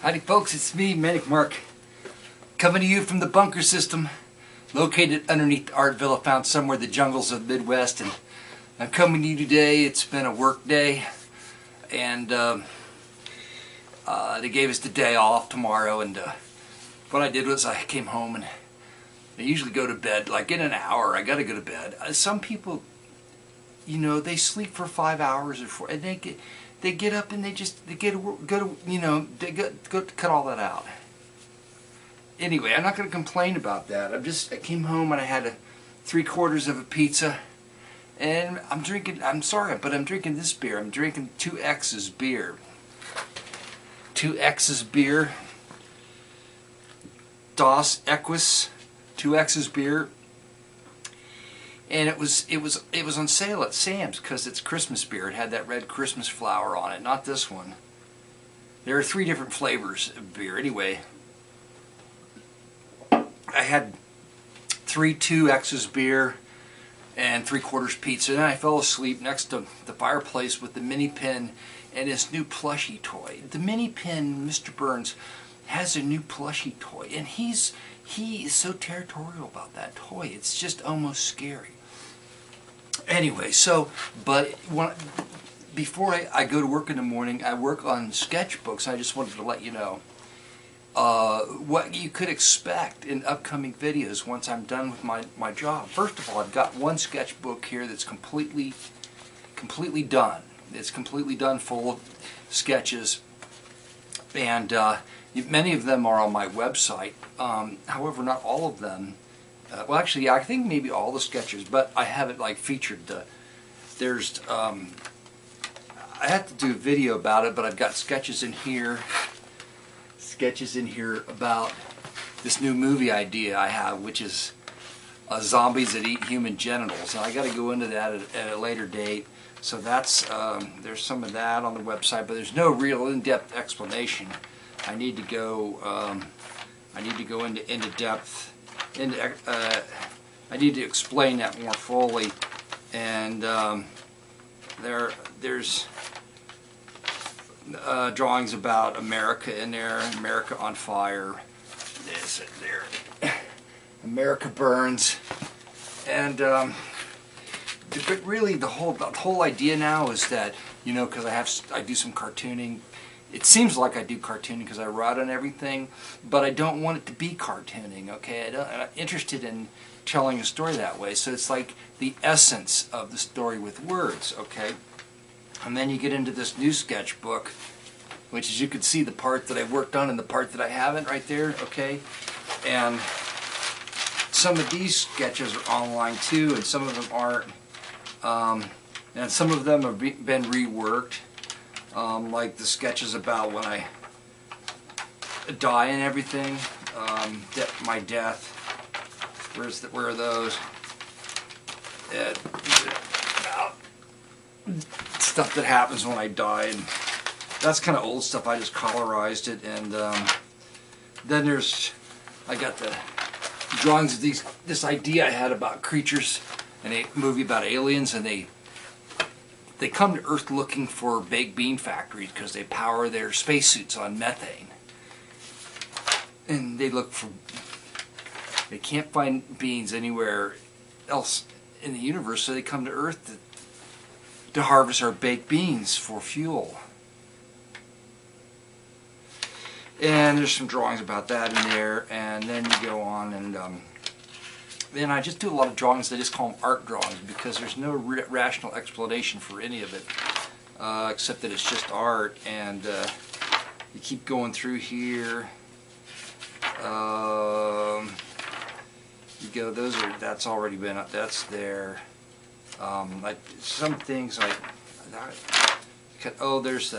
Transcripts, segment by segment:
Howdy folks, it's me, Manic Mark, coming to you from the bunker system, located underneath the art villa found somewhere in the jungles of the Midwest, and I'm coming to you today. It's been a work day, and they gave us the day off tomorrow, and what I did was I came home, and I usually go to bed, like in an hour, I gotta go to bed. Some people, you know, they sleep for 5 hours or 4, and they get up and they go to cut all that out. Anyway, I'm not going to complain about that. I came home and I had 3/4 of a pizza, and I'm drinking. I'm sorry, but I'm drinking this beer. I'm drinking 2X's beer. 2X's beer. Dos Equus. 2X's beer. And it was on sale at Sam's because it's Christmas beer. It had that red Christmas flower on it, not this one. There are 3 different flavors of beer. Anyway, I had 3 2X's beer and 3/4 pizza, and then I fell asleep next to the fireplace with the mini pin and his new plushie toy. The mini pin, Mr. Burns, has a new plushie toy, and he is so territorial about that toy. It's just almost scary. Anyway, before I go to work in the morning, I work on Sketchbooks. I just wanted to let you know what you could expect in upcoming videos once I'm done with my job. First of all, I've got one sketchbook here that's completely done. It's completely done, full of sketches, and many of them are on my website. However, not all of them. Well, actually, I think maybe all the sketches, but I have it like featured. I have to do a video about it, but I've got sketches in here about this new movie idea I have, which is zombies that eat human genitals, and I got to go into that at a later date. So that's there's some of that on the website, but there's no real in-depth explanation. I need to go into depth. I need to explain that more fully, and there's drawings about America in there, America on fire. This and there, America burns, and but really the whole idea now is that, you know, because I do some cartooning. It seems like I do cartooning because I write on everything, but I don't want it to be cartooning, okay? I'm not interested in telling a story that way, so it's like the essence of the story with words, okay? And then you get into this new sketchbook, which, as you can see, the part that I worked on and the part that I haven't right there, okay? And some of these sketches are online too, and some of them aren't. And some of them have been reworked. Like the sketches about when I die and everything, my death. Where are those? About stuff that happens when I die, and that's kind of old stuff. I just colorized it, and then I got the drawings of this idea I had about creatures in a movie about aliens, and they come to Earth looking for baked bean factories because they power their spacesuits on methane. And they can't find beans anywhere else in the universe, so they come to Earth to harvest our baked beans for fuel. And there's some drawings about that in there, and then you go on, and then I just do a lot of drawings. I just call them art drawings because there's no rational explanation for any of it, except that it's just art. And you keep going through here. You go. That's already been up. That's there. Like some things like there's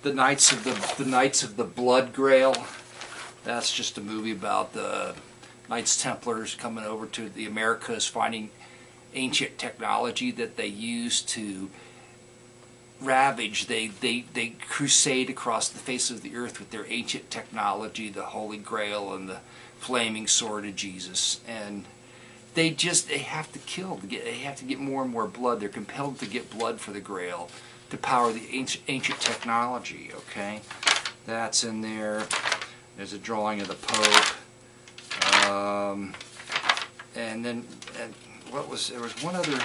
the Knights of the Blood Grail. That's just a movie about the Knights Templars coming over to the Americas, finding ancient technology that they use to ravage. They crusade across the face of the earth with their ancient technology, the Holy Grail and the flaming sword of Jesus. And they have to kill. They have to get more and more blood. They're compelled to get blood for the Grail to power the ancient technology. Okay, That's in there. There's a drawing of the Pope. And then there was one other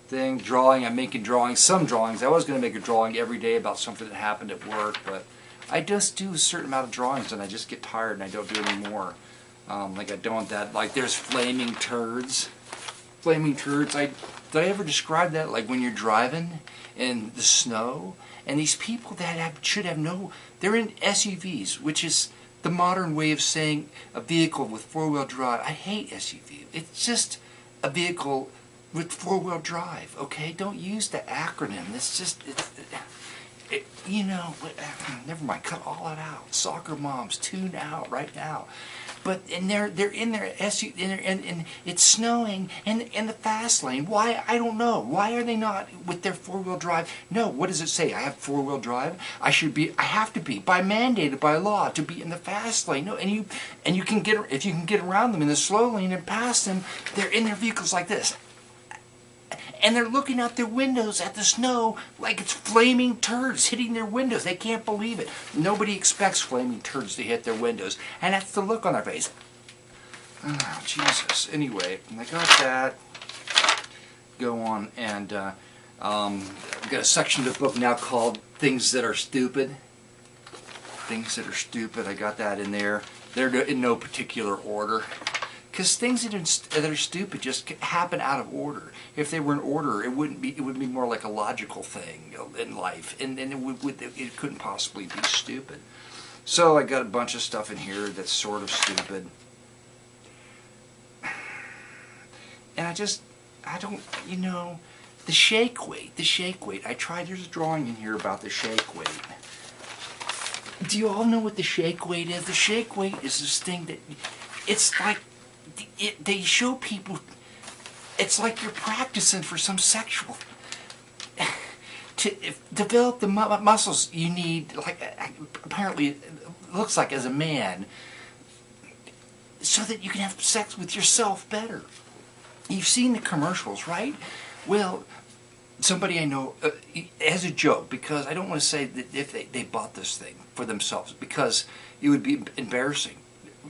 thing, drawing. I'm making drawings, some drawings. I was going to make a drawing every day about something that happened at work, but I just do a certain amount of drawings and I just get tired and I don't do any more. Like I don't that, like there's flaming turds. Flaming turds, did I ever describe that? Like when you're driving in the snow and these people that should have no, they're in SUVs, which is the modern way of saying a vehicle with four-wheel drive. I hate SUV. It's just a vehicle with four-wheel drive, okay? Don't use the acronym. It's just, you know, never mind. Cut all that out. Soccer moms, tune out right now. But and they're in their SUV, and it's snowing, and in the fast lane. Why? I don't know. Why are they not with their four-wheel drive? No. What does it say? I have four-wheel drive. I have to be mandated by law to be in the fast lane. No, and you can get, if you can get around them in the slow lane and pass them. They're in their vehicles like this. And they're looking out their windows at the snow like it's flaming turds hitting their windows. They can't believe it. Nobody expects flaming turds to hit their windows. And that's the look on their face. Oh, Jesus. Anyway, I got that. Go on. And I've got a section of the book now called Things That Are Stupid. Things That Are Stupid. I got that in there. They're in no particular order. Because things that are stupid just happen out of order. If they were in order, it would be more like a logical thing in life, and it couldn't possibly be stupid. So I got a bunch of stuff in here that's sort of stupid, and I don't, you know, the shake weight. I tried. There's a drawing in here about the shake weight. Do you all know what the shake weight is? The shake weight is this thing that it's like. They show people, it's like you're practicing for some sexual, to develop the muscles you need, like apparently it looks like as a man, so that you can have sex with yourself better. You've seen the commercials, right? Well, somebody I know, as a joke, because I don't want to say that if they bought this thing for themselves, because it would be embarrassing.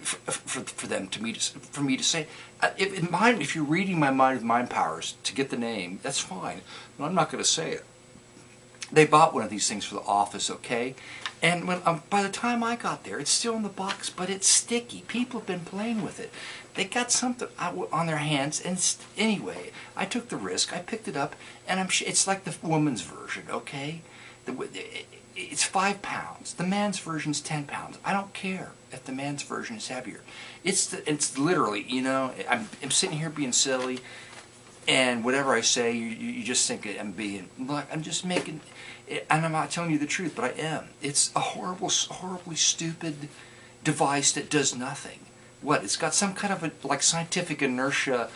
For them for me to say, if you're reading my Mind with Mind Powers to get the name, that's fine, but I'm not going to say it. They bought one of these things for the office, okay? And when by the time I got there, it's still in the box, but it's sticky. People have been playing with it. They got something on their hands, and anyway, I took the risk. I picked it up, and it's like the woman's version, okay? It's 5 pounds. The man's version's 10 pounds. I don't care if the man's version is heavier. It's literally, you know, I'm sitting here being silly, and whatever I say, you just think I'm being, look, I'm just making, and I'm not telling you the truth, but I am. It's a horribly stupid device that does nothing. What? It's got some kind of a, like, scientific inertia,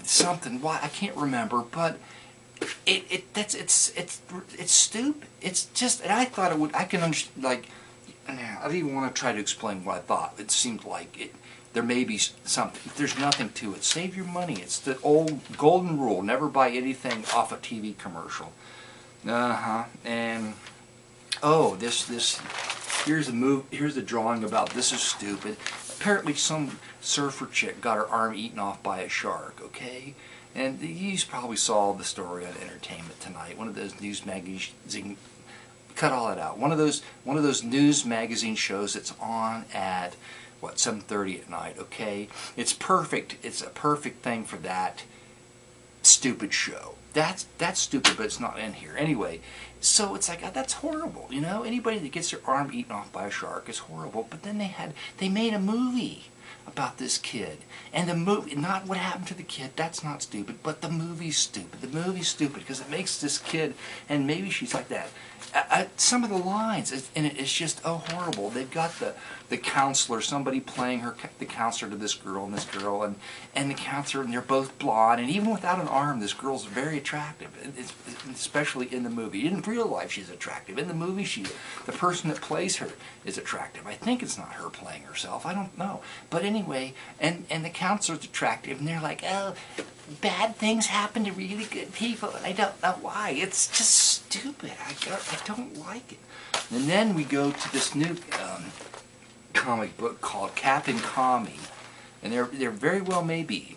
something. Why? I can't remember, but it's stupid. It's just, and I thought it would. I can understand. Like, I didn't even want to try to explain what I thought. It seemed like it. There may be something. There's nothing to it. Save your money. It's the old golden rule: never buy anything off a TV commercial. And oh, this. Here's the drawing about this is stupid. Apparently, some surfer chick got her arm eaten off by a shark. Okay. And you probably saw the story on Entertainment Tonight. One of those news magazine, cut all that out. One of those news magazine shows that's on at what, 7:30 at night. Okay, it's perfect. It's a perfect thing for that stupid show. That's stupid, but it's not in here anyway. So it's like, that's horrible. You know, anybody that gets their arm eaten off by a shark is horrible. But then they made a movie about this kid, and the movie, not what happened to the kid, that's not stupid, but the movie's stupid. The movie's stupid because it makes this kid, and maybe she's like that. Some of the lines in it is just horrible. They've got the counselor, somebody playing the counselor to this girl, and the counselor, and they're both blonde, and even without an arm, this girl's very attractive, especially in the movie. In real life, she's attractive. In the movie, the person that plays her is attractive. I think it's not her playing herself. I don't know. But anyway, and the counselor's attractive, and they're like, oh, bad things happen to really good people, and I don't know why. It's just stupid. I don't like it. And then we go to this new comic book called Captain Kony, and there very well may be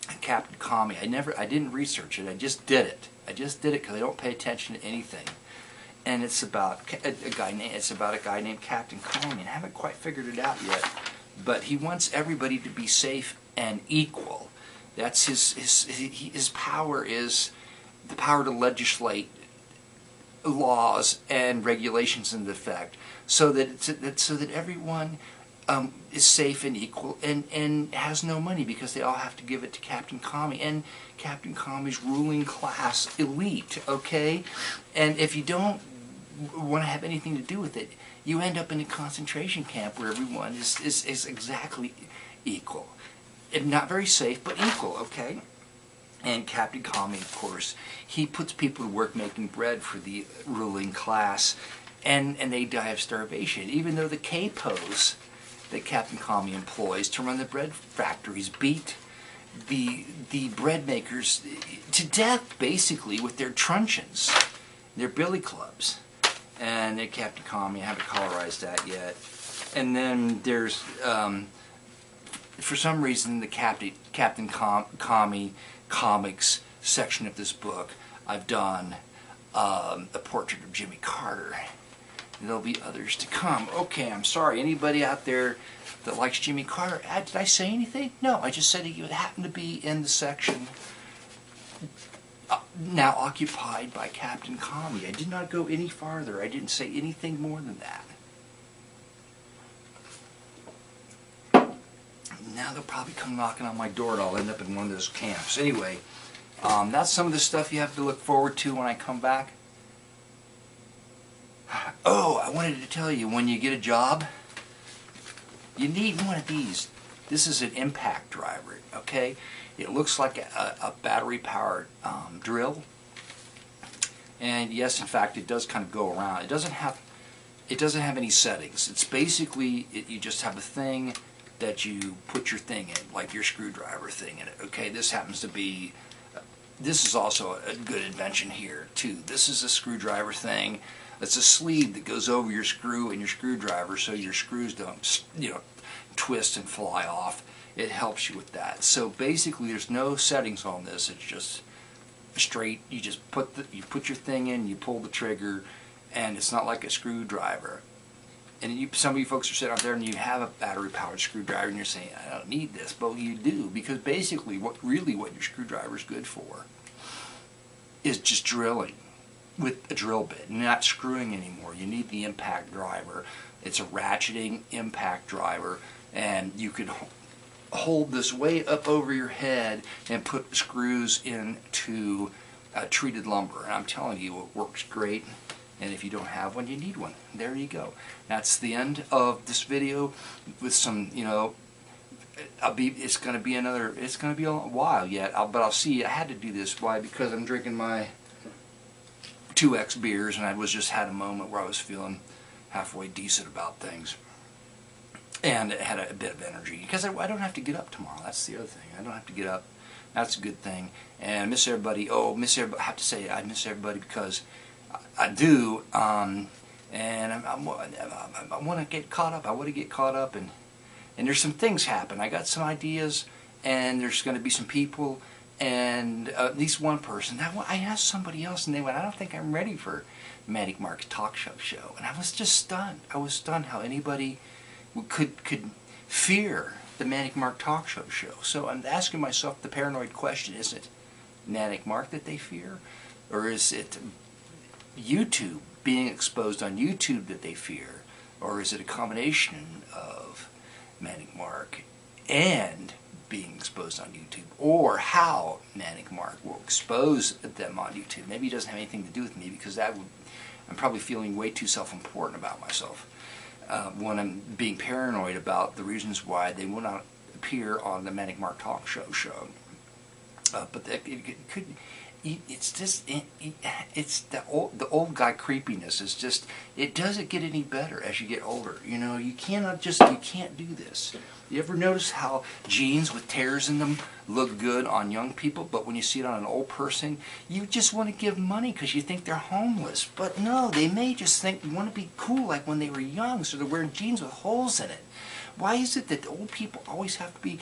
a Captain Kony. I didn't research it. I just did it. I just did it because I don't pay attention to anything. And it's about a guy named Captain Kony. And I haven't quite figured it out yet, but he wants everybody to be safe and equal. That's his power is the power to legislate laws and regulations into effect, so that everyone is safe and equal and has no money, because they all have to give it to Captain Kony and Captain Kony's ruling class elite. Okay, and if you don't want to have anything to do with it, you end up in a concentration camp where everyone is exactly equal. And not very safe, but equal, okay? And Captain Kony, of course, he puts people to work making bread for the ruling class, and they die of starvation, even though the capos that Captain Kony employs to run the bread factories beat the bread makers to death, basically, with their truncheons, their billy clubs. And then Captain Kony, I haven't colorized that yet. And then there's, for some reason, the Captain Kony comics section of this book, I've done a portrait of Jimmy Carter. And there'll be others to come. Okay, I'm sorry. Anybody out there that likes Jimmy Carter? Did I say anything? No, I just said he would happen to be in the section now occupied by Captain Kony. I did not go any farther. I didn't say anything more than that. Now they'll probably come knocking on my door and I'll end up in one of those camps. Anyway, that's some of the stuff you have to look forward to when I come back. Oh, I wanted to tell you, when you get a job, you need one of these. This is an impact driver, okay? It looks like a battery-powered drill. And yes, in fact, it does kind of go around. It doesn't have any settings. It's basically, you just have a thing that you put your thing in, like your screwdriver thing in it. Okay, this happens to be, this is also a good invention here too. This is a screwdriver thing. It's a sleeve that goes over your screw and your screwdriver, so your screws don't, twist and fly off. It helps you with that. So basically, there's no settings on this. It's just straight. You just you put your thing in, you pull the trigger, and it's not like a screwdriver. And some of you folks are sitting out there and you have a battery-powered screwdriver and you're saying, I don't need this. But you do, because basically what your screwdriver is good for is just drilling with a drill bit, not screwing anymore. You need the impact driver. It's a ratcheting impact driver, and you could hold this way up over your head and put screws into treated lumber. And I'm telling you, it works great. And if you don't have one, you need one. There you go. That's the end of this video with some, it's going to be a while yet, but I'll see. I had to do this. Why? Because I'm drinking my 2X beers, and I had a moment where I was feeling halfway decent about things. And it had a bit of energy. Because I don't have to get up tomorrow. That's the other thing. I don't have to get up. That's a good thing. And I miss everybody. I have to say I miss everybody because I do, and I want to get caught up. I want to get caught up, and there's some things happen. I got some ideas, and there's going to be some people, and at least one person. I asked somebody else, and they went, I don't think I'm ready for Manic Mark's talk show. And I was just stunned. I was stunned how anybody could fear the Manic Mark talk show. So I'm asking myself the paranoid question, is it Manic Mark that they fear? Or is it YouTube, being exposed on YouTube, that they fear? Or is it a combination of Manic Mark and being exposed on YouTube? Or how Manic Mark will expose them on YouTube? Maybe it doesn't have anything to do with me, because I'm probably feeling way too self-important about myself when I'm being paranoid about the reasons why they will not appear on the Manic Mark talk show. But it could. It's just it's the old guy creepiness is just, it doesn't get any better as you get older. You know, you can't do this. You ever notice how jeans with tears in them look good on young people, but when you see it on an old person, you just want to give money because you think they're homeless. But no, they may just think you want to be cool like when they were young, so they're wearing jeans with holes in it. Why is it that old people always have to be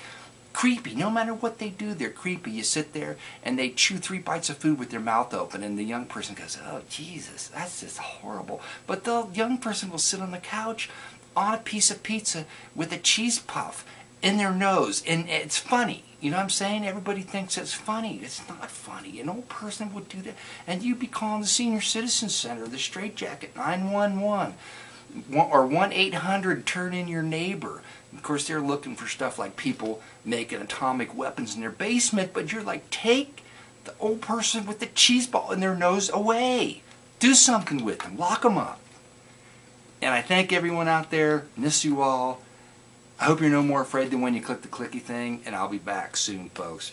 creepy? No matter what they do, they're creepy. You sit there and they chew 3 bites of food with their mouth open, and the young person goes, oh Jesus, that's just horrible. But the young person will sit on the couch on a piece of pizza with a cheese puff in their nose, and it's funny. You know what I'm saying? Everybody thinks it's funny. It's not funny. An old person would do that, and you'd be calling the Senior Citizen Center, the Straitjacket, 911, or 1-800 turn in your neighbor. Of course, they're looking for stuff like people making atomic weapons in their basement, but you're like, take the old person with the cheese ball in their nose away. Do something with them. Lock them up. And I thank everyone out there. Miss you all. I hope you're no more afraid than when you click the clicky thing, and I'll be back soon, folks.